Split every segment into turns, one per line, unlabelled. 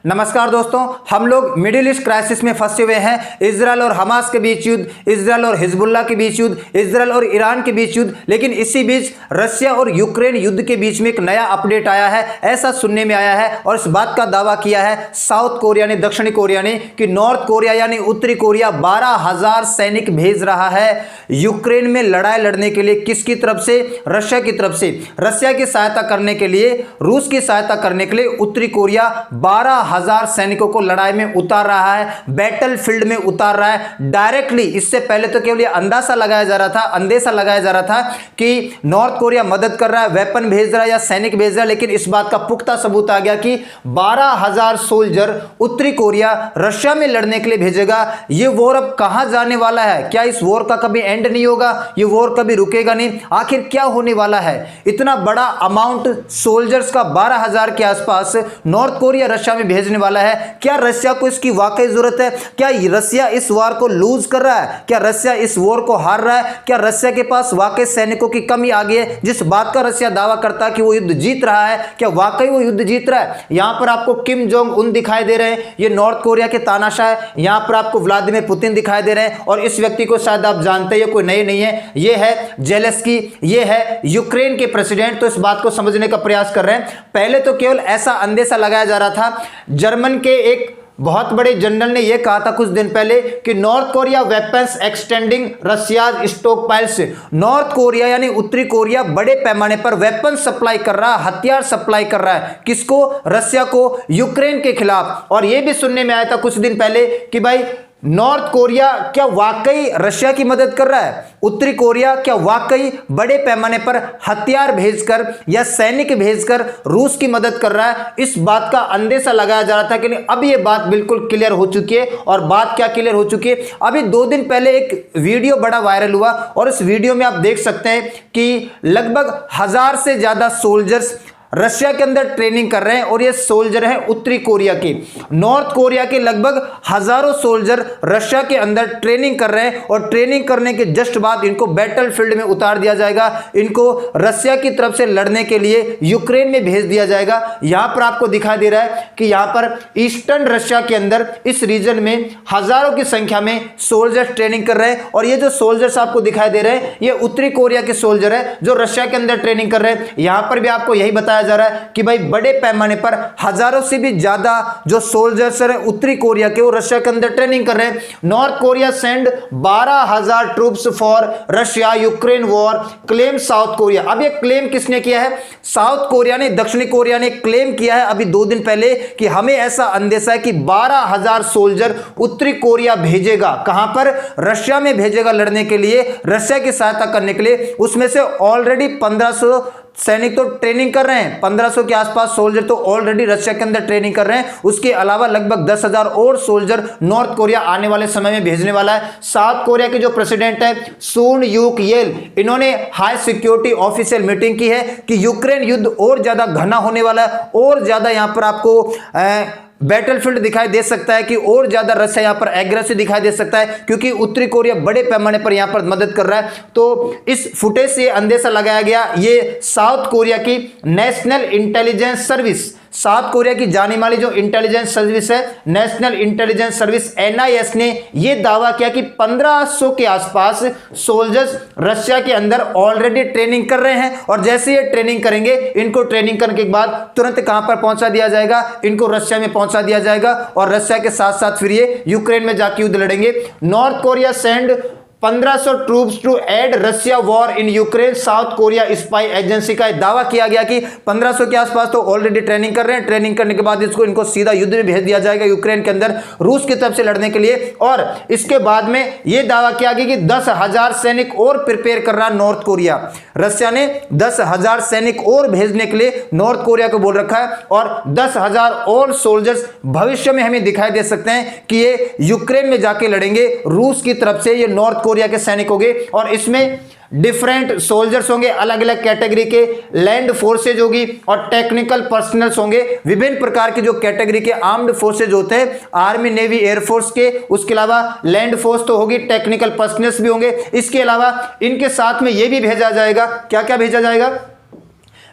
नमस्कार दोस्तों, हम लोग मिडिल ईस्ट क्राइसिस में फंसे हुए हैं। इजराइल और हमास के बीच युद्ध, इजराइल और हिजबुल्लाह के बीच युद्ध, इजराइल और ईरान के बीच युद्ध। लेकिन इसी बीच रशिया और यूक्रेन युद्ध के बीच में एक नया अपडेट आया है, ऐसा सुनने में आया है और इस बात का दावा किया है साउथ कोरिया ने, दक्षिणी कोरिया ने, कि नॉर्थ कोरिया यानी उत्तरी कोरिया 12,000 सैनिक भेज रहा है यूक्रेन में लड़ाई लड़ने के लिए। किसकी तरफ से? रशिया की तरफ से। रशिया की सहायता करने के लिए, रूस की सहायता करने के लिए उत्तरी कोरिया 12,000 सैनिकों को लड़ाई में उतार रहा है, बैटल फील्ड में उतार रहा है डायरेक्टली। इससे पहले तो केवल अंदेशा लगाया जा रहा था कि नॉर्थ कोरिया मदद कर रहा है, वेपन भेज रहा है या सैनिक भेज रहा है, लेकिन इस बात का पुख्ता सबूत आ गया कि 12,000 सोल्जर उत्तरी कोरिया रशिया में लड़ने के लिए भेजेगा। यह वॉर अब कहां जाने वाला है? क्या इस वॉर का कभी एंड नहीं होगा? यह वॉर कभी रुकेगा नहीं? आखिर क्या होने वाला है? इतना बड़ा अमाउंट सोल्जर्स का 12,000 के आसपास नॉर्थ कोरिया रशिया में भेजने वाला है। क्या रशिया को इसकी वाकई जरूरत है? क्या रशिया इस वार को लूज कर रहा है? क्या रशिया इस वॉर को हार रहा है? क्या रशिया के पास वाकई सैनिकों की कमी आ गई है? जिस बात का रशिया दावा करता है कि वो युद्ध जीत रहा है, क्या वाकई वो युद्ध जीत रहा है? यहां पर आपको किम जोंग उन दिखाई दे रहे हैं, ये नॉर्थ कोरिया के तानाशाह है। यहां पर आपको व्लादिमीर पुतिन दिखाई दे रहे हैं और इस व्यक्ति को शायद आप जानते हैं, कोई नए नहीं है, ये है जेलेंस्की, ये है यूक्रेन के प्रेसिडेंट। तो इस बात को समझने का प्रयास कर रहे हैं। पहले तो केवल ऐसा अंदेशा लगाया जा रहा था, जर्मन के एक बहुत बड़े जनरल ने यह कहा था कुछ दिन पहले कि North Korea weapons extending Russia's stockpiles. North Korea यानी उत्तरी कोरिया बड़े पैमाने पर वेपन सप्लाई कर रहा है, हथियार सप्लाई कर रहा है। किसको? रशिया को, यूक्रेन के खिलाफ। और यह भी सुनने में आया था कुछ दिन पहले कि भाई नॉर्थ कोरिया क्या वाकई रशिया की मदद कर रहा है? उत्तरी कोरिया क्या वाकई बड़े पैमाने पर हथियार भेजकर या सैनिक भेजकर रूस की मदद कर रहा है? इस बात का अंदेशा लगाया जा रहा था कि अब यह बात बिल्कुल क्लियर हो चुकी है। और बात क्या क्लियर हो चुकी है? अभी 2 दिन पहले एक वीडियो बड़ा वायरल हुआ और इस वीडियो में आप देख सकते हैं कि लगभग 1000 से ज्यादा सोल्जर्स रशिया के अंदर ट्रेनिंग कर रहे हैं और ये सोल्जर हैं उत्तरी कोरिया के। नॉर्थ कोरिया के लगभग हजारों सोल्जर रशिया के अंदर ट्रेनिंग कर रहे हैं और ट्रेनिंग करने के जस्ट बाद इनको बैटल फील्ड में उतार दिया जाएगा। इनको रशिया की तरफ से लड़ने के लिए यूक्रेन में भेज दिया जाएगा। यहां पर आपको दिखाई दे रहा है कि यहां पर ईस्टर्न रशिया के अंदर इस रीजन में हजारों की संख्या में सोल्जर्स ट्रेनिंग कर रहे हैं। और ये जो सोल्जर्स आपको दिखाई दे रहे हैं, ये उत्तरी कोरिया के सोल्जर है जो रशिया के अंदर ट्रेनिंग कर रहे हैं। यहां पर भी आपको यही बताया जा रहा है कि भाई बड़े पैमाने पर हजारों से भी ज्यादा जो सोल्जर्स हैं उत्तरी कोरिया के, वो रशिया के अंदर ट्रेनिंग कर रहे हैं। North Korea send 12,000 troops for Russia Ukraine war, claim south Korea. अब ये क्लेम किसने किया है? साउथ कोरिया ने, दक्षिणी कोरिया ने क्लेम किया है अभी 2 दिन पहले कि हमें ऐसा अंदेशा है कि 12,000 सोल्जर उत्तरी कोरिया भेजेगा। कहां पर? रशिया में भेजेगा लड़ने के लिए, रशिया की सहायता करने के लिए। उसमें से ऑलरेडी 1500 सैनिक तो ट्रेनिंग कर रहे हैं, 1500 के आसपास सोल्जर तो ऑलरेडी रशिया के अंदर ट्रेनिंग कर रहे हैं। उसके अलावा लगभग 10,000 और सोल्जर नॉर्थ कोरिया आने वाले समय में भेजने वाला है। साउथ कोरिया के जो प्रेसिडेंट है सून यूक येल, इन्होंने हाई सिक्योरिटी ऑफिशियल मीटिंग की है कि यूक्रेन युद्ध और ज्यादा घना होने वाला है, और ज्यादा यहां पर आपको बैटलफील्ड दिखाई दे सकता है कि और ज्यादा रशिया यहां पर एग्रेसिव दिखाई दे सकता है, क्योंकि उत्तरी कोरिया बड़े पैमाने पर यहां पर मदद कर रहा है। तो इस फुटेज से अंदेशा लगाया गया, ये साउथ कोरिया की national intelligence service, south Korea की जानी मानी जो इंटेलिजेंस सर्विस है, नेशनल इंटेलिजेंस सर्विस NIS ने यह दावा किया कि 1500 के आसपास सोल्जर्स रशिया के अंदर ऑलरेडी ट्रेनिंग कर रहे हैं। और जैसे ये ट्रेनिंग करेंगे, इनको ट्रेनिंग करने के बाद तुरंत कहां पर पहुंचा दिया जाएगा? इनको रशिया में पहुंचा दिया जाएगा और रशिया के साथ साथ फिर ये यूक्रेन में जाके युद्ध लड़ेंगे। North Korea send 1500 troops to aid Russia war in Ukraine, South Korea spy agency का दावा किया गया कि 1500 के आसपास तो ऑलरेडी ट्रेनिंग कर रहे हैं। ट्रेनिंग करने के बाद इनको सीधा युद्ध में भेज दिया जाएगा यूक्रेन के अंदर रूस की तरफ से लड़ने के लिए। और इसके बाद में यह दावा किया गया कि 10,000 सैनिक और प्रिपेयर कर रहा नॉर्थ कोरिया। रशिया ने 10,000 सैनिक और भेजने के लिए नॉर्थ कोरिया को बोल रखा है और 10,000 और सोल्जर्स भविष्य में हमें दिखाई दे सकते हैं कि ये यूक्रेन में जाके लड़ेंगे रूस की तरफ से। ये नॉर्थ कोरिया के सैनिक होंगे और इसमें डिफरेंट सोल्जर्स होंगे, अलग अलग कैटेगरी के लैंड फोर्सेज होगी और टेक्निकल पर्सनल्स होंगे। विभिन्न प्रकार के जो कैटेगरी के आर्म्ड फोर्सेज होते हैं, आर्मी, नेवी, एयरफोर्स के, उसके अलावा लैंड फोर्स तो होगी, टेक्निकल पर्सनल्स भी होंगे। इसके अलावा इनके साथ में यह भी भेजा जाएगा, क्या क्या भेजा जाएगा?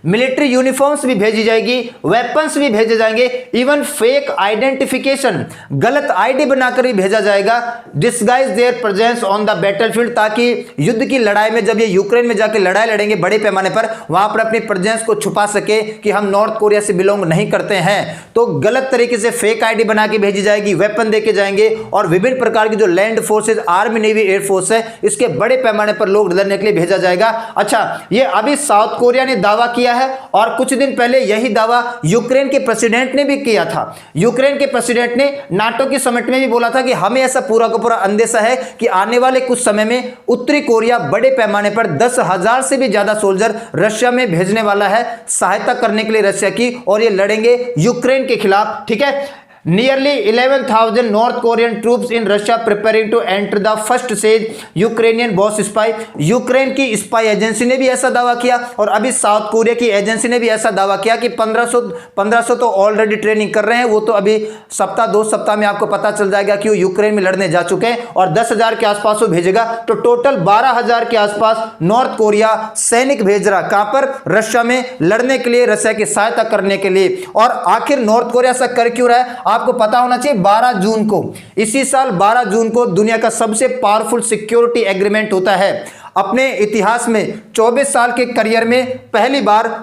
मिलिट्री यूनिफॉर्म्स भी भेजी जाएगी, वेपन्स भी भेजे जाएंगे, इवन फेक आइडेंटिफिकेशन, गलत आईडी बनाकर भी भेजा जाएगा, disguise there presence on the battlefield, ताकि युद्ध की लड़ाई में जब ये यूक्रेन में जाके लड़ाई लड़ेंगे बड़े पैमाने पर, वहां पर अपनी प्रेजेंस को छुपा सके कि हम नॉर्थ कोरिया से बिलोंग नहीं करते हैं। तो गलत तरीके से फेक आईडी बना के भेजी जाएगी, वेपन देके जाएंगे, और विभिन्न प्रकार की जो land forces, army, navy, air force है, इसके बड़े पैमाने पर लोग लड़ने के लिए भेजा जाएगा। अच्छा, ये अभी साउथ कोरिया ने दावा किया है, और कुछ दिन पहले यही दावा यूक्रेन के प्रेसिडेंट ने भी किया था। यूक्रेन के प्रेसिडेंट ने नाटो की समिट में भी बोला था कि हमें ऐसा पूरा का पूरा अंदेशा है कि आने वाले कुछ समय में उत्तरी कोरिया बड़े पैमाने पर 10,000 से भी ज्यादा सोल्जर रशिया में भेजने वाला है, सहायता करने के लिए रशिया की, और ये लड़ेंगे यूक्रेन के खिलाफ। ठीक है, Nearly 11,000 North Korean troops in Russia preparing to enter the first stage, Ukrainian boss spy, Ukraine की स्पाई एजेंसी ने भी ऐसा दावा किया, और अभी साउथ कोरिया की एजेंसी ने भी ऐसा दावा किया कि 1500 तो ऑलरेडी ट्रेनिंग कर रहे हैं, वो तो अभी सप्ताह 2 सप्ताह में आपको पता चल जाएगा कि वो यूक्रेन में लड़ने जा चुके हैं, और 10,000 के आसपास वो भेजेगा। तो टोटल 12,000 के आसपास नॉर्थ कोरिया सैनिक भेज रहा, कहां पर? रशिया में लड़ने के लिए, रशिया की सहायता करने के लिए। और आखिर नॉर्थ कोरिया ऐसा कर क्यों रहा है? आपको पता होना चाहिए 12 जून को, इसी साल 12 जून को दुनिया का सबसे पावरफुल सिक्योरिटी एग्रीमेंट होता है। अपने इतिहास में 24 साल के करियर में पहली बार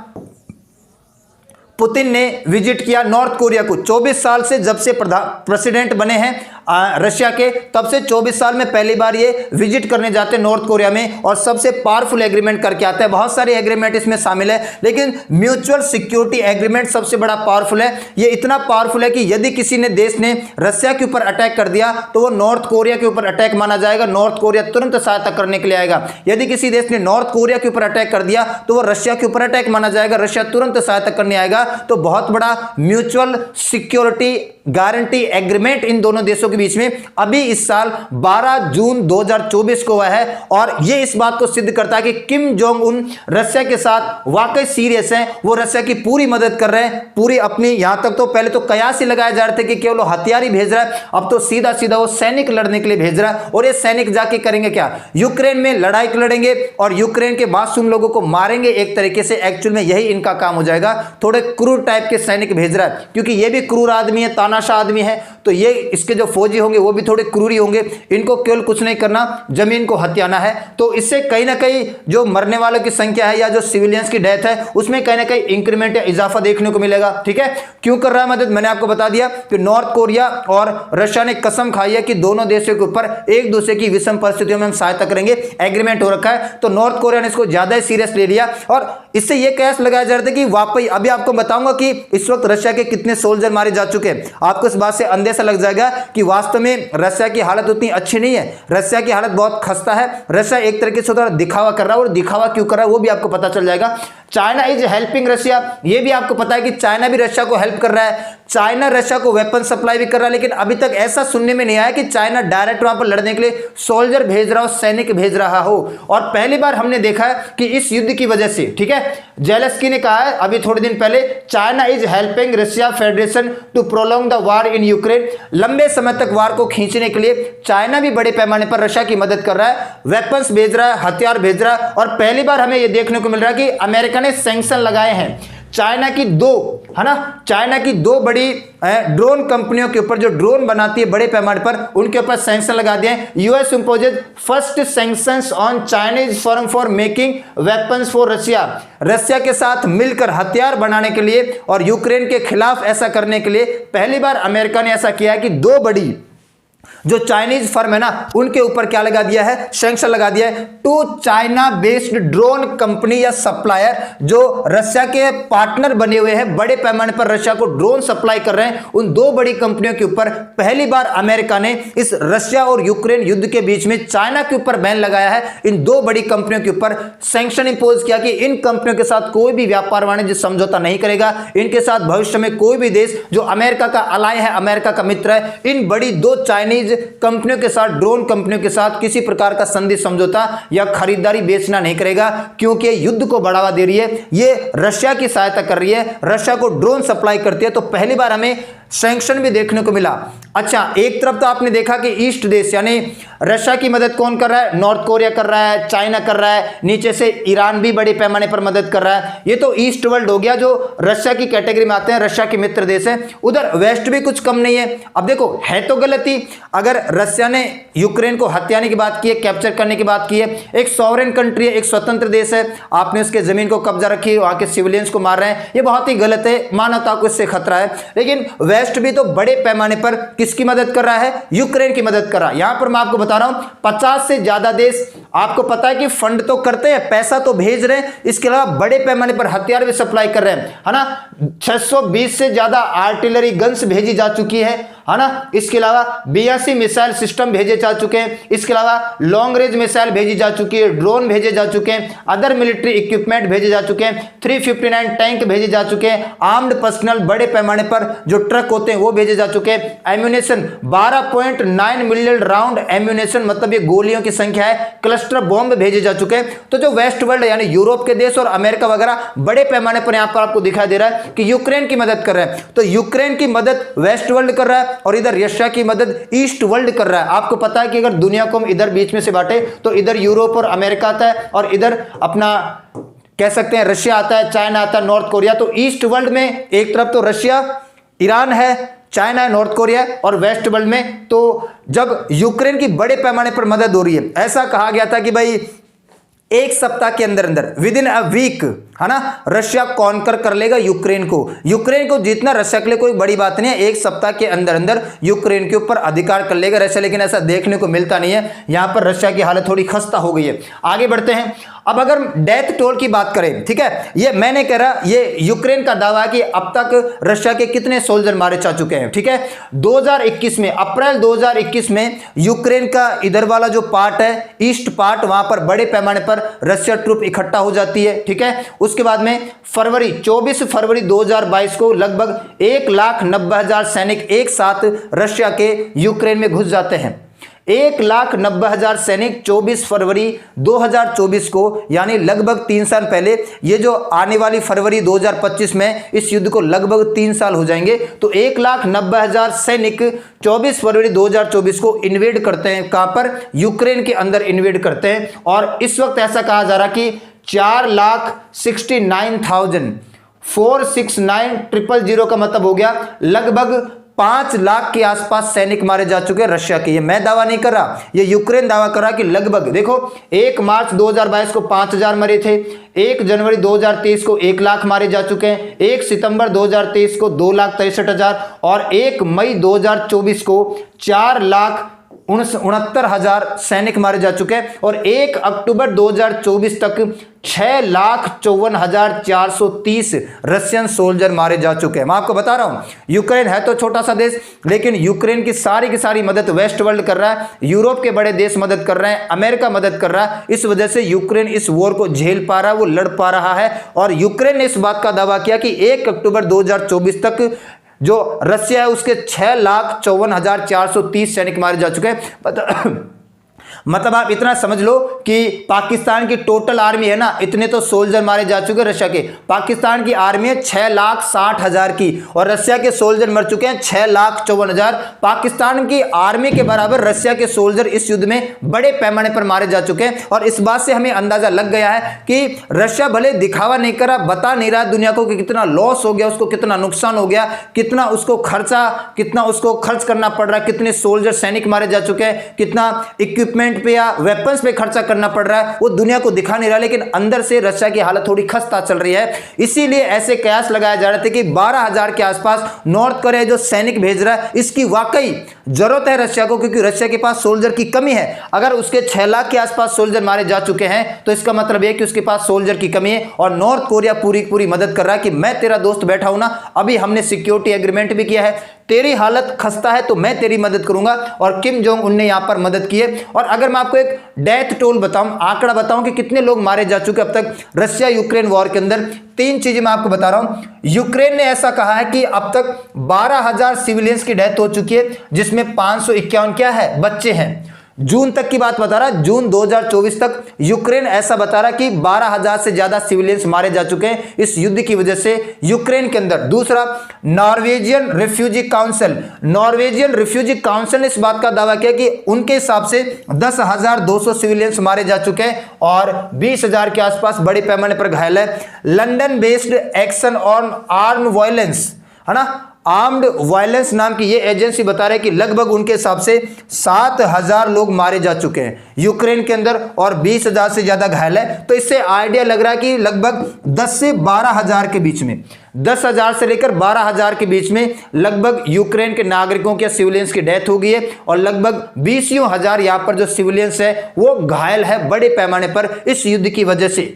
पुतिन ने विजिट किया नॉर्थ कोरिया को। 24 साल से जब से प्रेसिडेंट बने हैं रशिया के, तब से 24 साल में पहली बार ये विजिट करने जाते हैं नॉर्थ कोरिया में, और सबसे पावरफुल एग्रीमेंट करके आते हैं। बहुत सारे एग्रीमेंट इसमें शामिल है, लेकिन म्यूचुअल सिक्योरिटी एग्रीमेंट सबसे बड़ा पावरफुल है। ये इतना पावरफुल है कि यदि किसी ने देश ने रशिया के ऊपर अटैक कर दिया तो वो नॉर्थ कोरिया के ऊपर अटैक माना जाएगा, नॉर्थ कोरिया तुरंत सहायता करने के लिए आएगा। यदि किसी देश ने नॉर्थ कोरिया के ऊपर अटैक कर दिया तो वो रशिया के ऊपर अटैक माना जाएगा, रशिया तुरंत सहायता करने आएगा। तो बहुत बड़ा mutual security guarantee agreement in दोनों देशों के बीच में अभी इस साल 12 जून 2024 को हुआ है, और यह इस बात को सिद्ध करता है कि किम जोंग उन रशिया के साथ वाकई सीरियस हैं, वो रशिया की पूरी मदद कर रहे हैं, पूरी अपनी। यहां तक तो पहले तो कयास ही लगाए जा रहे थे कि केवल हथियार ही भेज रहा है, अब तो सीधा सीधा वो सैनिक लड़ने के लिए भेज रहा है। और ये सैनिक जाके करेंगे क्या? यूक्रेन में लड़ाई लड़ेंगे और यूक्रेन के मासूम लोगों को मारेंगे एक तरीके से। एक्चुअल में यही इनका काम हो जाएगा। थोड़े क्रूर टाइप के सैनिक भेज रहा है, क्योंकि ये भी क्रूर आदमी है, तानाशाह आदमी है, तो ये इसके जो फौजी होंगे वो भी थोड़े क्रूरी होंगे। इनको केवल कुछ नहीं करना, जमीन को हथियाना है। तो इससे कहीं ना कहीं जो मरने वालों की संख्या है या जो सिविलियंस की डेथ है उसमें कहीं ना कहीं इंक्रीमेंट या इजाफा देखने को मिलेगा। ठीक है, क्यों कर रहा है मदद? मैंने आपको बता दिया कि नॉर्थ कोरिया और रशिया ने कसम खाई है कि दोनों देशों के ऊपर एक दूसरे की विषम परिस्थितियों में हम सहायता करेंगे, एग्रीमेंट हो रखा है। तो नॉर्थ कोरिया ने इसको ज्यादा सीरियस ले लिया, और इससे यह कयास लगाया जा रहा था कि वाकई अभी आपको बताऊंगा कि इस वक्त रशिया के कितने सोल्जर मारे जा चुके हैं। आपको इस बात से अंदेशा लग जाएगा कि वास्तव में रशिया की हालत उतनी अच्छी नहीं है, रशिया की हालत बहुत खस्ता है। रशिया एक तरीके से थोड़ा दिखावा कर रहा है, और दिखावा क्यों कर रहा है वो भी आपको पता चल जाएगा। चाइना इज हेल्पिंग रशिया, ये भी आपको पता है कि चाइना भी रशिया को हेल्प कर रहा है। चाइना रशिया को वेपन सप्लाई भी कर रहा है, लेकिन अभी तक ऐसा सुनने में नहीं आया कि चाइना डायरेक्ट वहां पर लड़ने के लिए सोल्जर भेज रहा हो, सैनिक भेज रहा हो। और पहली बार हमने देखा है कि इस युद्ध की वजह से, ठीक है, जेलेंस्की ने कहा है अभी थोड़े दिन पहले, China is helping Russia Federation to prolong the war in Ukraine. लंबे समय तक वार को खींचने के लिए चाइना भी बड़े पैमाने पर रशिया की मदद कर रहा है, वेपन्स भेज रहा है, हथियार भेज रहा है। और पहली बार हमें यह देखने को मिल रहा है कि अमेरिका ने सैंक्शन लगाए हैं चाइना की चाइना की दो बड़ी ड्रोन कंपनियों के ऊपर, जो ड्रोन बनाती है बड़े पैमाने पर, उनके ऊपर सैंक्शन लगा दिए हैं। US imposes first sanctions on Chinese firm for making weapons for Russia. Russia के साथ मिलकर हथियार बनाने के लिए और यूक्रेन के खिलाफ ऐसा करने के लिए पहली बार अमेरिका ने ऐसा किया है कि दो बड़ी जो चाइनीज फर्म है ना, उनके ऊपर क्या लगा दिया है? सैंक्शन लगा दिया है। To China based drone company या सप्लायर जो रशिया के पार्टनर बने हुए हैं, बड़े पैमाने पर रशिया को ड्रोन सप्लाई कर रहे हैं, उन दो बड़ी कंपनियों के ऊपर पहली बार अमेरिका ने इस रशिया और यूक्रेन युद्ध के बीच में चाइना के ऊपर बैन लगाया है। इन दो बड़ी कंपनियों के ऊपर सैंक्शन इंपोज किया कि इन कंपनियों के साथ कोई भी व्यापार वाणिज्य समझौता नहीं करेगा, इनके साथ भविष्य में कोई भी देश जो अमेरिका का अलाय है, अमेरिका का मित्र है, इन बड़ी दो चाइनीज कंपनियों के साथ, ड्रोन कंपनियों के साथ किसी प्रकार का संधि समझौता या खरीदारी बेचना नहीं करेगा, क्योंकि युद्ध को बढ़ावा दे रही है, ये रशिया की सहायता कर रही है, रशिया को ड्रोन सप्लाई करती है। तो पहली बार हमें सैंक्शन भी देखने को मिला। अच्छा, एक तरफ तो आपने देखा कि ईस्ट देश यानी रशिया की मदद कौन कर रहा है, नॉर्थ कोरिया कर रहा है, चाइना कर रहा है, नीचे से ईरान भी बड़े पैमाने पर मदद कर रहा है। ये तो ईस्ट वर्ल्ड हो गया जो रशिया की कैटेगरी में आते हैं, रशिया के मित्र देश है। उधर वेस्ट भी कुछ कम नहीं है। अब देखो, है तो गलती, अगर रशिया ने यूक्रेन को हथियाने की बात की है, कैप्चर करने की बात की है, एक सॉवरेन कंट्री है, एक स्वतंत्र देश है, आपने उसके जमीन को कब्जा रखी, वहां के सिविलियंस को मार रहे हैं, ये बहुत ही गलत है, मानवता को इससे खतरा है। लेकिन वेस्ट भी तो बड़े पैमाने पर किसकी मदद कर रहा है, यूक्रेन की मदद कर रहा है। यहां पर मैं आपको बता रहा हूं 50 से ज्यादा देश, आपको पता है कि फंड तो करते हैं, पैसा तो भेज रहे हैं, इसके अलावा बड़े पैमाने पर हथियार भी सप्लाई कर रहे हैं, है ना। 620 से ज्यादा आर्टिलरी गन्स भेजी जा चुकी है ना। इसके अलावा 82 मिसाइल सिस्टम भेजे जा चुके हैं, इसके अलावा लॉन्ग रेंज मिसाइल भेजी जा चुकी है, ड्रोन भेजे जा चुके हैं, अदर मिलिट्री इक्विपमेंट भेजे जा चुके हैं, 359 टैंक भेजे जा चुके हैं, आर्म्ड पर्सनल बड़े पैमाने पर जो ट्रक होते हैं वो भेजे जा चुके हैं, एम्यूनेशन 12.9 मिलियन राउंड एम्यूनेशन, मतलब ये गोलियों की संख्या है, क्लस्टर बॉम्ब भेजे जा चुके हैं। तो जो वेस्ट वर्ल्ड यानी यूरोप के देश और अमेरिका वगैरह बड़े पैमाने पर यहां पर आपको दिखाई दे रहा है कि यूक्रेन की मदद कर रहे हैं। तो यूक्रेन की मदद वेस्ट वर्ल्ड कर रहा है और इधर रशिया की मदद ईस्ट वर्ल्ड कर रहा है। आपको पता है कि अगर दुनिया को हम इधर बीच में से बांटे तो इधर यूरोप और अमेरिका आता है और इधर अपना कह सकते हैं रशिया आता है, चाइना आता है, नॉर्थ कोरिया। तो ईस्ट वर्ल्ड में एक तरफ तो रशिया, ईरान है, चाइना है, नॉर्थ कोरिया है, और वेस्ट वर्ल्ड में तो जब यूक्रेन की बड़े पैमाने पर मदद हो रही है, ऐसा कहा गया था कि भाई एक सप्ताह के अंदर अंदर, विद इन अ वीक, है ना, रशिया कॉन्कर कर लेगा यूक्रेन को। यूक्रेन को जीतना रशिया के लिए कोई बड़ी बात नहीं है, एक सप्ताह के अंदर अंदर यूक्रेन के ऊपर अधिकार कर लेगा रशिया, लेकिन ऐसा देखने को मिलता नहीं है। यहां पर रशिया की हालत थोड़ी खस्ता हो गई है। आगे बढ़ते हैं। अब अगर डेथ टोल की बात करें, ठीक है, ये मैंने कह रहा, ये यूक्रेन का दावा है कि अब तक रशिया के कितने सोल्जर मारे जा चुके हैं, ठीक है। 2021 में, अप्रैल 2021 में यूक्रेन का इधर वाला जो पार्ट है, ईस्ट पार्ट, वहां पर बड़े पैमाने पर रशिया ट्रूप इकट्ठा हो जाती है, ठीक है। उसके बाद में 24 फरवरी 2022 को लगभग 1,90,000 सैनिक एक साथ रशिया के यूक्रेन में घुस जाते हैं। 1,90,000 सैनिक 24 फरवरी 2024 को, यानी लगभग 3 साल पहले। ये जो आने वाली फरवरी 2025 में इस युद्ध को लगभग 3 साल हो जाएंगे। तो 1,90,000 सैनिक 24 फरवरी 2024 को इन्वेड करते हैं। कहां पर? यूक्रेन के अंदर इन्वेड करते हैं। और इस वक्त ऐसा कहा जा रहा कि 4,69,469,000 का मतलब हो गया लगभग 5 लाख के आसपास सैनिक मारे जा चुके हैं रशिया के। ये मैं दावा नहीं कर रहा, ये यूक्रेन दावा कर रहा कि लगभग, देखो 1 मार्च 2022 को 5,000 मरे थे, 1 जनवरी 2023 को 1 लाख मारे जा चुके हैं, 1 सितंबर 2023 को 2,63,000 और 1 मई 2024 को 4,69,000 सैनिक मारे जा चुके हैं। और 1 अक्टूबर 2024 तक 6,54,430 रशियन सोल्जर मारे जा चुके हैं। मैं आपको बता रहा हूं, यूक्रेन है तो छोटा सा देश, लेकिन यूक्रेन की सारी मदद वेस्ट वर्ल्ड कर रहा है, यूरोप के बड़े देश मदद कर रहे हैं, अमेरिका मदद कर रहा है। इस वजह से यूक्रेन इस वॉर को झेल पा रहा है, वो लड़ पा रहा है। और यूक्रेन ने इस बात का दावा किया कि 1 अक्टूबर 2024 तक जो रशिया है उसके 6,54,430 सैनिक मारे जा चुके हैं। मतलब आप इतना समझ लो कि पाकिस्तान की टोटल आर्मी है ना, इतने तो सोल्जर मारे जा चुके हैं रशिया के। पाकिस्तान की आर्मी है 6,60,000 की और रशिया के सोल्जर मर चुके हैं 6,54,000। पाकिस्तान की आर्मी के बराबर रशिया के सोल्जर इस युद्ध में बड़े पैमाने पर मारे जा चुके हैं। और इस बात से हमें अंदाजा लग गया है कि रशिया भले दिखावा नहीं कर रहा, बता नहीं रहा दुनिया को कि कितना लॉस हो गया, उसको कितना नुकसान हो गया, कितना उसको खर्च करना पड़ रहा है, कितने सोल्जर सैनिक मारे जा चुके हैं, कितना इक्विपमेंट पे या वेपन्स पे खर्चा करना पड़ रहा है, वो दुनिया को दिखा नहीं रहा। लेकिन अंदर से रशिया की हालत थोड़ी खस्ता चल रही है। इसीलिए ऐसे कयास लगाए जा रहे थे कि 12,000 के आसपास नॉर्थ कोरिया जो सैनिक भेज रहा है, इसकी वाकई जरूरत है रशिया को, क्योंकि रशिया के पास सोल्जर की कमी है। अगर उसके 6 लाख के आसपास सोल्जर मारे जा चुके हैं तो इसका मतलब यह कि उसके पास सोल्जर की कमी है। और नॉर्थ कोरिया पूरी मदद कर रहा है कि मैं तेरा दोस्त बैठा हूं ना, अभी हमने सिक्योरिटी एग्रीमेंट भी किया है, तेरी हालत खस्ता है तो मैं तेरी मदद करूंगा। और किम जोंग उन ने यहां पर मदद की है। और अगर मैं आपको एक डेथ टोल बताऊं, आंकड़ा बताऊं कि कितने लोग मारे जा चुके अब तक रशिया यूक्रेन वॉर के अंदर, 3 चीजें मैं आपको बता रहा हूं। यूक्रेन ने ऐसा कहा है कि अब तक 12,000 सिविलियंस की डेथ हो चुकी है, जिसमें 551 क्या है, बच्चे हैं। जून तक की बात बता रहा, जून 2024 तक यूक्रेन ऐसा बता रहा कि 12,000 से ज्यादा सिविलियंस मारे जा चुके हैं इस युद्ध की वजह से यूक्रेन के अंदर। दूसरा, Norwegian refugee council, Norwegian refugee council ने इस बात का दावा किया कि उनके हिसाब से 10,200 सिविलियंस मारे जा चुके हैं और 20,000 के आसपास बड़े पैमाने पर घायल है। London based action on arm violence, है ना, आर्म्ड वायलेंस नाम की ये एजेंसी बता रहे हैं कि लगभग उनके हिसाब से 7,000 लोग मारे जा चुके हैं यूक्रेन के अंदर और 20,000 से ज्यादा घायल है। तो इससे आइडिया लग रहा है कि लगभग 10 से 12,000 के बीच में, 10,000 से लेकर 12,000 के बीच में लगभग यूक्रेन के नागरिकों के सिविलियंस की डेथ हो गई है और लगभग 20,000 यहां पर जो सिविलियंस है वो घायल है बड़े पैमाने पर इस युद्ध की वजह से।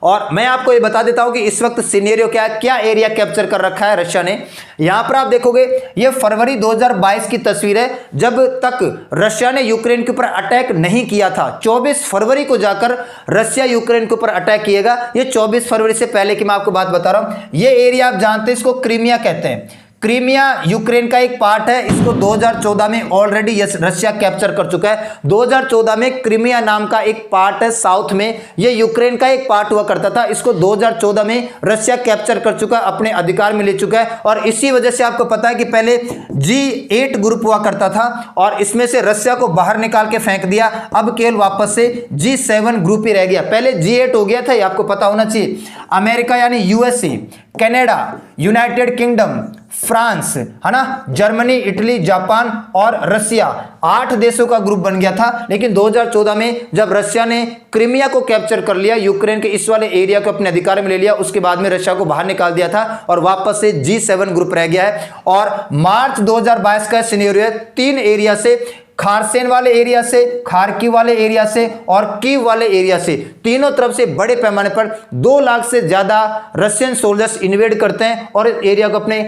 और मैं आपको ये बता देता हूं कि इस वक्त सिनेरियो क्या है, क्या एरिया कैप्चर कर रखा है रशिया ने। यहां पर आप देखोगे ये फरवरी 2022 की तस्वीर है, जब तक रशिया ने यूक्रेन के ऊपर अटैक नहीं किया था। 24 फरवरी को जाकर रशिया यूक्रेन के ऊपर अटैक किएगा। ये 24 फरवरी से पहले की मैं आपको बात बता रहा हूं। ये एरिया आप जानते हैं, इसको क्रीमिया कहते हैं। क्रीमिया यूक्रेन का एक पार्ट है, इसको 2014 में ऑलरेडी रशिया कैप्चर कर चुका है। 2014 में क्रीमिया नाम का एक पार्ट है साउथ में, ये यूक्रेन का एक पार्ट हुआ करता था, इसको 2014 में रशिया कैप्चर कर चुका है, अपने अधिकार में ले चुका है। और इसी वजह से आपको पता है कि पहले G8 ग्रुप हुआ करता था और इसमें से रशिया को बाहर निकाल के फेंक दिया, अब केवल वापस से G7 ग्रुप ही रह गया। पहले G8 हो गया था, ये आपको पता होना चाहिए। अमेरिका यानी USA, Canada, United kingdom, France, है ना, जर्मनी, इटली, जापान और रशिया, 8 देशों का ग्रुप बन गया था। लेकिन 2014 में जब रशिया ने क्रीमिया को कैप्चर कर लिया, यूक्रेन के इस वाले एरिया को अपने अधिकार में ले लिया, उसके बाद में रशिया को बाहर निकाल दिया था और वापस से G7 ग्रुप रह गया है। और मार्च 2022 का सिनेरियो है, 3 एरिया से, खारसेन वाले एरिया से, खार्किव वाले एरिया से और कीव वाले एरिया से, तीनों तरफ से बड़े पैमाने पर 2 लाख से ज्यादा रशियन सोल्जर्स इन्वेड करते हैं और इस एरिया को अपने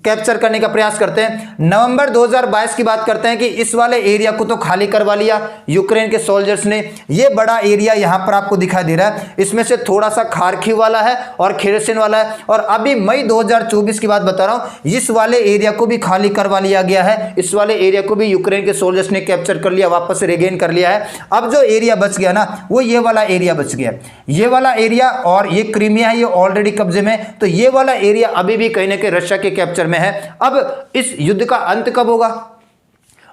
कैप्चर करने का प्रयास करते हैं। नवंबर 2022 की बात करते हैं कि इस वाले एरिया को तो खाली करवा लिया यूक्रेन के सोल्जर्स ने। ये बड़ा एरिया यहां पर आपको दिखाई दे रहा है, इसमें से थोड़ा सा खार्किव वाला है और खेरसन वाला है। और अभी मई 2024 की बात बता रहा हूं, इस वाले एरिया को भी खाली करवा लिया गया है, इस वाले एरिया को भी यूक्रेन के सोल्जर्स ने कैप्चर कर लिया, वापस से रिगेन कर लिया है। अब जो एरिया बच गया ना, वो ये वाला एरिया बच गया, ये वाला एरिया, और ये क्रीमिया है, ये ऑलरेडी कब्जे में। तो ये वाला एरिया अभी भी कहीं ना कहीं रशिया के कैप्चर में है। अब इस युद्ध का अंत कब होगा?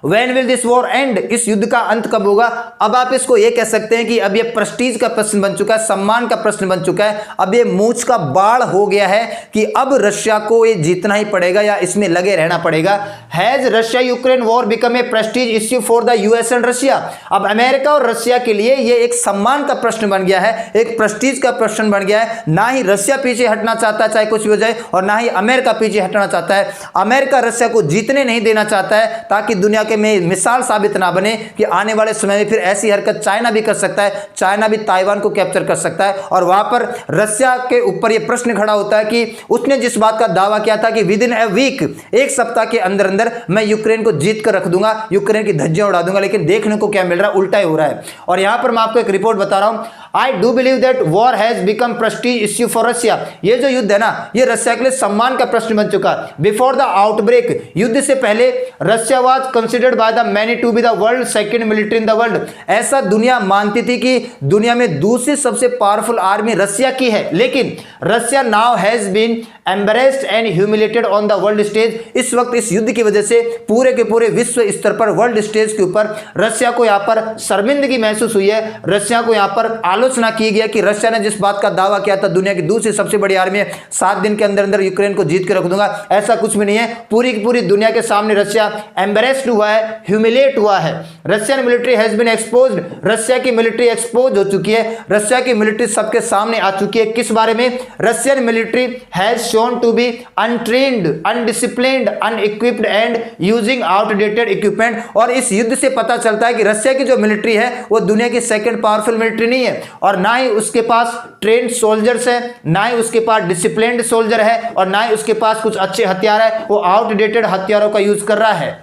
When will this war end? इस युद्ध का अंत कब होगा? अब आप इसको ये कह सकते हैं कि अब ये प्रेस्टीज का प्रश्न बन चुका है, सम्मान का प्रश्न बन चुका है, अब ये मूंछ का बाढ़ हो गया है कि अब रशिया को ये जीतना ही पड़ेगा या इसमें लगे रहना पड़ेगा। Has Russia Ukraine war become a Prestige issue for the US and Russia? अब अमेरिका और रशिया के लिए ये एक सम्मान का प्रश्न बन गया है, एक प्रेस्टीज का प्रश्न बन गया है। ना ही रशिया पीछे हटना चाहता है चाहे कुछ भी हो जाए, और ना ही अमेरिका पीछे हटना चाहता है। अमेरिका रशिया को जीतने नहीं देना चाहता है ताकि दुनिया में मिसाल साबित ना बने कि आने वाले समय में फिर ऐसी हरकत चाइना भी कर सकता है, चाइना भी ताइवान को कैप्चर कर सकता है। और वहां पर रशिया के ऊपर यह प्रश्न खड़ा होता है कि उसने जिस बात का दावा किया था कि विद इन ए वीक, एक सप्ताह के अंदर अंदर मैं यूक्रेन को जीत कर रख दूंगा, यूक्रेन की धज्जियां उड़ा दूंगा, लेकिन देखने को क्या मिल रहा है, उल्टा ही हो रहा है। और यहां पर मैं आपको एक रिपोर्ट बता रहा हूं, I do believe that war has become Prestige issue for Russia. ये जो युद्ध है ना, ये रशिया के लिए सम्मान का प्रश्न बन चुका है। बिफोर द आउटब्रेक, युद्ध से पहले Russia was considered by the many to be the world second military in the world. ऐसा दुनिया मानती थी कि दुनिया में दूसरी सबसे पावरफुल आर्मी रशिया की है, लेकिन Russia now has been embarrassed and humiliated on the world stage. इस वक्त इस युद्ध की वजह से पूरे के पूरे विश्व स्तर पर, वर्ल्ड स्टेज के ऊपर रशिया को यहां पर शर्मिंदगी महसूस हुई है। रशिया को यहां पर आलोचना की गई कि रशिया ने जिस बात का दावा किया था दुनिया की दूसरी सबसे बड़ी आर्मी है, 7 दिन के अंदर अंदर यूक्रेन को जीत के रख दूंगा, ऐसा कुछ भी नहीं है। पूरी की पूरी दुनिया के सामने रशिया एम्बरेस्ड हुआ है, ह्यूमिलेट हुआ है। Russian military has been exposed, Russia की मिलिट्री एक्सपोज हो चुकी है, रशिया की मिलिट्री सबके सामने आ चुकी है। किस बारे में? Russian military has shown to be untrained, undisciplined, unequipped and using outdated equipment. और इस युद्ध से पता चलता है कि रशिया की जो मिलिट्री है वो दुनिया की सेकंड पावरफुल मिलिट्री नहीं है, और ना ही उसके पास ट्रेन्ड सोल्जर्स है, ना ही उसके पास डिसिप्लिन्ड सोल्जर है, और ना ही उसके पास कुछ अच्छे हथियार है। वो आउटडेटेड हथियारों का यूज कर रहा है।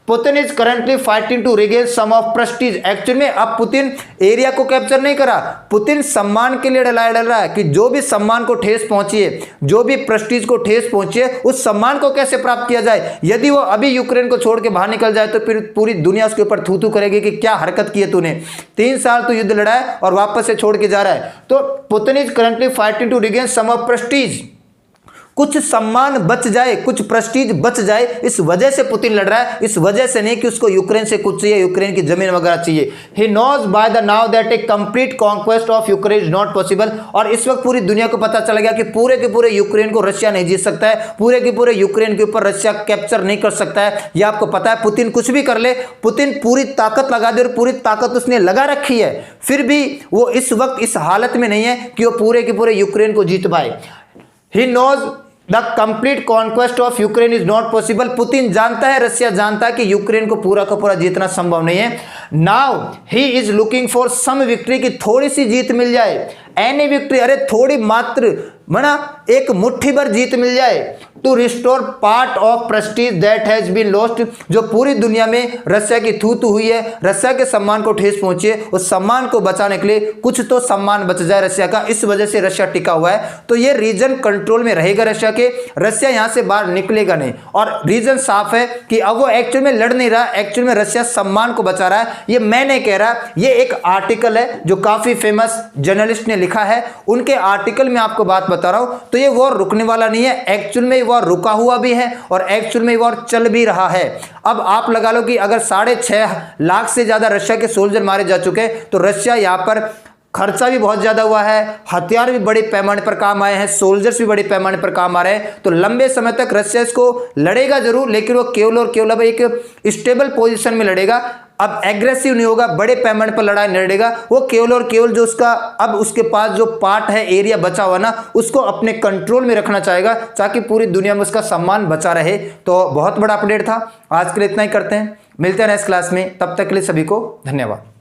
Putin is currently fighting to regain some of prestige. Actual में अब पुतिन एरिया को कैप्चर नहीं करा, पुतिन सम्मान के लिए लड़ाई लड़ रहा है कि जो भी सम्मान को ठेस पहुंची है, जो भी प्रेस्टीज को ठेस पहुंची है, उस सम्मान को कैसे प्राप्त किया जाए। यदि वो अभी यूक्रेन को छोड़ के बाहर निकल जाए तो फिर पूरी दुनिया उसके ऊपर थू थू करेगी कि क्या हरकत की है तूने, 3 साल तो युद्ध लड़ा है और वापस से छोड़ के जा रहा है। तो Putin is currently fighting to regain some of prestige, कुछ सम्मान बच जाए, कुछ प्रेस्टीज बच जाए, इस वजह से पुतिन लड़ रहा है, इस वजह से नहीं कि उसको यूक्रेन से कुछ चाहिए, यूक्रेन की जमीन वगैरह चाहिए। He knows by the now that a complete conquest of Ukraine is not possible. और इस वक्त पूरी दुनिया को पता चल गया कि पूरे के पूरे यूक्रेन को रशिया नहीं जीत सकता है, पूरे के पूरे यूक्रेन के ऊपर रशिया कैप्चर नहीं कर सकता है। यह आपको पता है, पुतिन कुछ भी कर ले, पुतिन पूरी ताकत लगा दे और पूरी ताकत उसने लगा रखी है, फिर भी वो इस वक्त इस हालत में नहीं है कि वो पूरे के पूरे यूक्रेन को जीत पाए। He knows the complete conquest of Ukraine is not possible. Putin जानता है, रशिया जानता है कि यूक्रेन को पूरा का पूरा जीतना संभव नहीं है। Now he is looking for some victory, की थोड़ी सी जीत मिल जाए, एनी विक्ट्री, अरे थोड़ी मात्र मना एक मुट्ठी भर जीत मिल जाए, to restore part of prestige that has been lost, जो पूरी दुनिया में रशिया की थू थू हुई है, रशिया के सम्मान को ठेस पहुंची है, उस सम्मान को बचाने के लिए कुछ तो सम्मान बच जाए रशिया का, इस वजह से रशिया टिका हुआ है। तो ये रीजन कंट्रोल में रहेगा रशिया के, रशिया यहां से बाहर निकलेगा नहीं। और रीजन साफ है कि अब वो एक्चुअल में लड़ नहीं रहा, एक्चुअल में रशिया सम्मान को बचा रहा है। ये मैं नहीं कह रहा, ये एक आर्टिकल है जो काफी फेमस जर्नलिस्ट ने लिखा है, उनके आर्टिकल में आपको बात बता रहा हूं। तो ये वॉर रुकने वाला नहीं है, एक्चुअल में वॉर रुका हुआ भी है और एक्चुअल में वॉर चल भी रहा है। अब आप लगा लो कि अगर 6.5 लाख से ज्यादा रशिया के सोल्जर मारे जा चुके हैं, तो रशिया यहां पर खर्चा भी बहुत ज्यादा हुआ है, हथियार भी बड़े पैमाने पर काम आए हैं, सोल्जर्स भी बड़े पैमाने पर काम आ रहे हैं। तो लंबे समय तक रशिया इसको लड़ेगा जरूर, लेकिन वो केवल और केवल अब एक स्टेबल पोजीशन में लड़ेगा। अब एग्रेसिव नहीं होगा, बड़े पैमाने पर लड़ाई नहीं लड़ेगा, वो केवल और केवल जो उसका अब उसके पास जो पार्ट है, एरिया बचा हुआ ना, उसको अपने कंट्रोल में रखना चाहेगा ताकि पूरी दुनिया में उसका सम्मान बचा रहे। तो बहुत बड़ा अपडेट था, आज के लिए इतना ही करते हैं, मिलते हैं नेक्स्ट क्लास में, तब तक के लिए सभी को धन्यवाद।